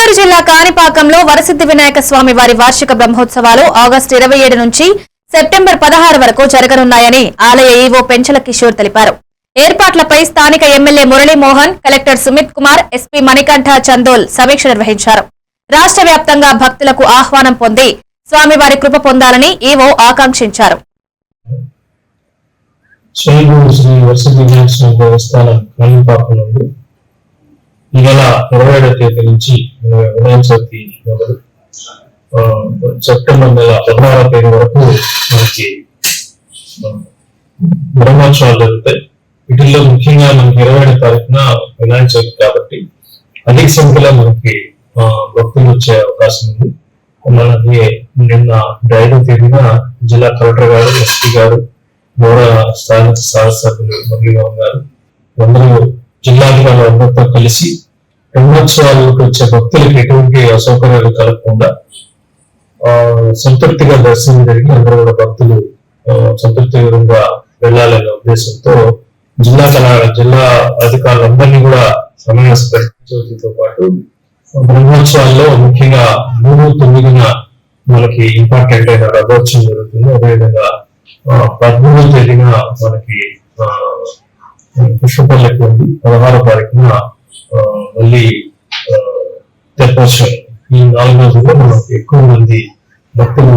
చిత్తూరు జిల్లా కాణిపాకంలో వరసిద్ధి వినాయక స్వామి వారి వార్షిక బ్రహ్మోత్సవాలు ఆగస్టు 27 నుంచి సెప్టెంబర్ 16 వరకు జరగనున్నాయని ఆలయ ఈవో పెంచల కిషోర్ తెలిపారు. ఏర్పాట్లపై స్థానిక MLA Muralimohan, collector Sumit Kumar, SP Manikanta Chandol సమీక్ష నిర్వహించారు. రాష్ట్ర వ్యాప్తంగా భక్తులకు ఆహ్వానం పొంది స్వామివారి కృప పొందాలని ఈవో ఆకాంక్షించారు. ఈ నెల 27వ తేదీ నుంచి వినాయక చవితి మొదలు సెప్టెంబర్ నెల 16వ తేదీ వరకు మనకి బ్రహ్మోత్సవాలు జరుగుతాయి. వీటిల్లో ముఖ్యంగా మనకి 27వ తారీఖున వినాయక చవితి కాబట్టి అధిక సంఖ్యలో మనకి భక్తులు వచ్చే అవకాశం ఉంది. మనకి నిన్న 5వ తేదీన జిల్లా కలెక్టర్ గారు, ఎస్పీ గారు, గౌరవ స్థానిక శాసనసభ్యులు మురళీమోహన్ గారు అందరూ జిల్లాధికారులందరితో కలిసి బ్రహ్మోత్సవాలకు వచ్చే భక్తులకు ఎటువంటి అసౌకర్యాలు కలగకుండా సంతృప్తిగా దర్శనం జరిగి అందరూ కూడా భక్తులు సంతృప్తికరంగా వెళ్ళాలనే ఉద్దేశంతో జిల్లా అధికారులందరినీ కూడా సమన్వయంతో పాటు బ్రహ్మోత్సవాల్లో ముఖ్యంగా 3/9 మనకి ఇంపార్టెంట్ అయిన రథోత్సవం జరుగుతుంది. అదేవిధంగా 13వ తేదీన మనకి పుష్పపల్లకి ఉంది. 16వ తారీఖున మళ్ళీ తెప్పోత్సవం. ఈ 4 రోజుల్లో మనకు ఎక్కువ మంది భక్తులు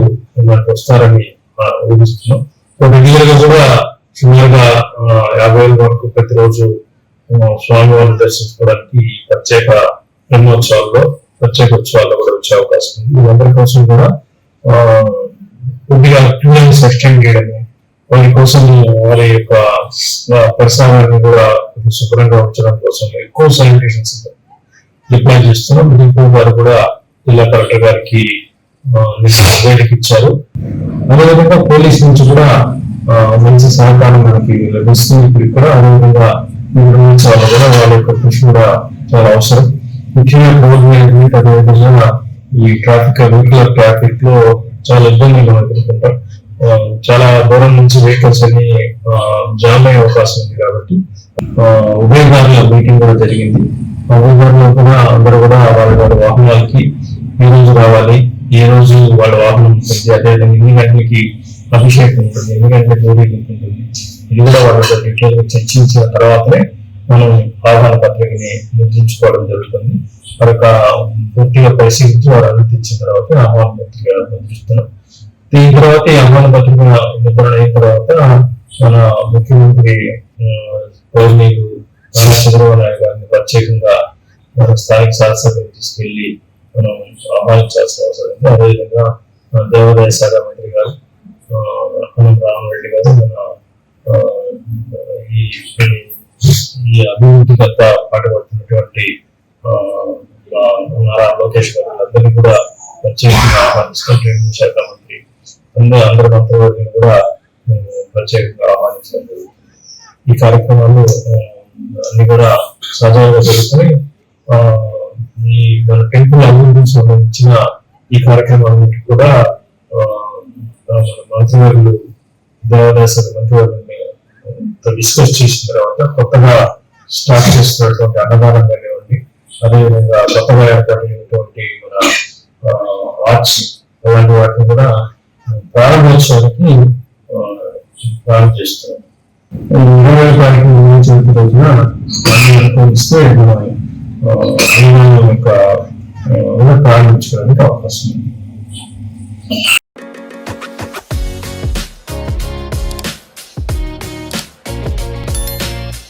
మనకు వస్తారని ఊహిస్తున్నాం. రెగ్యులర్ గా కూడా సుమారుగా 50,000 వరకు ప్రతిరోజు స్వామివారిని దర్శించుకోవడానికి ప్రత్యేక ఉత్సవాల్లో కూడా వచ్చే అవకాశం ఉంది. వీళ్ళందరి కోసం కూడా కొద్దిగా క్యూరెన్స్ ఎక్స్టెండ్ చేయడము, వారి కోసం వారి యొక్క పరిసరాన్ని కూడా శుభ్రంగా ఉంచడం కోసం ఎక్కువ శానిటేషన్స్ డిప్లాయ్ చేస్తున్నాం. దీంతో వారు కూడా జిల్లా కలెక్టర్ గారికి నివేదిక ఇచ్చారు. అదేవిధంగా పోలీస్ నుంచి కూడా మంచి సహకారం మనకి లభిస్తుంది. ఇప్పుడు ఇక్కడ అదేవిధంగా నిర్వహించాలి కూడా వాళ్ళ యొక్క కృషి కూడా చాలా అవసరం. ముఖ్యంగా రోడ్ మేనేజ్మెంట్, అదేవిధంగా ఈ వెహికల్ ట్రాఫిక్ లో చాలా ఇబ్బందులు మనం ఎదుర్కొంటాం. చాలా దూరం నుంచి వెహికల్స్ అన్ని జామ్ అయ్యే అవకాశం ఉంది. కాబట్టి ఉభయదారుల మీటింగ్ కూడా జరిగింది. ఉభయదారులు కూడా అందరూ కూడా వాళ్ళ వాహనాలకి ఈ రోజు రావాలి, ఏ రోజు వాళ్ళ వాహనం ఉంటుంది, అదేవిధంగా ఎన్ని గంటలకి అభిషేకం ఉంటుంది, ఎన్ని గంటలకి ఊరేగింపు ఉంటుంది, ఇది కూడా వాళ్ళతో డీటెయిల్ గా చర్చించిన తర్వాతనే మనం ఆహ్వాన పత్రికని ముద్రించుకోవడం జరుగుతుంది. మరొక పూర్తిగా పరిశీలించి వారు అనుమతించిన తర్వాత ఆహ్వాన పత్రిక ముద్రిస్తున్నాం. దీని తర్వాత ఈ ఆహ్వాన పత్రిక ముద్రణ అయిన తర్వాత మన ముఖ్యమంత్రి గౌరవనీయులు చంద్రబాబు నాయుడు గారిని ప్రత్యేకంగా మన స్థానిక శాసనసభ్యులు తీసుకెళ్లి మనం ఆహ్వానించాల్సిన అవసరం ఉంది. అదేవిధంగా దేవాదాయ శాఖ మంత్రి గారు రామరెడ్డి గారు మన ఈ అభివృద్ధి గత పాటుపడుతున్నటువంటి నారా లోకేష్ గారు అందరినీ కూడా ప్రత్యేకంగా ఆహ్వానిస్తాం. ట్రైనింగ్ శాఖ మంత్రి అందరి మంత్రివర్గం కూడా ప్రత్యేకంగా ఆహ్వానించడం జరుగుతుంది. ఈ కార్యక్రమాలు అన్ని కూడా సజావుగా జరుగుతాయి. ఈ మన టెంపుల్ అభివృద్ధికి సంబంధించిన ఈ కార్యక్రమాలన్నిటి కూడా మంత్రివర్గులు దేవాదాయ శాఖ మంత్రివర్గం డిస్కస్ చేసిన తర్వాత కొత్తగా స్టార్ట్ చేస్తున్నటువంటి అన్నదానం కానివ్వండి, అదేవిధంగా కొత్తగా ఏర్పడినటువంటి మన ఆర్చ్ అలాంటి వాటిని కూడా ప్రారంభోత్సవానికి ప్రారంభం చేస్తున్నాం. 20వ తారీఖు వినాయక రోజున అన్ని అనుకూలిస్తే ప్రారంభించుకోవడానికి అవకాశం ఉంది.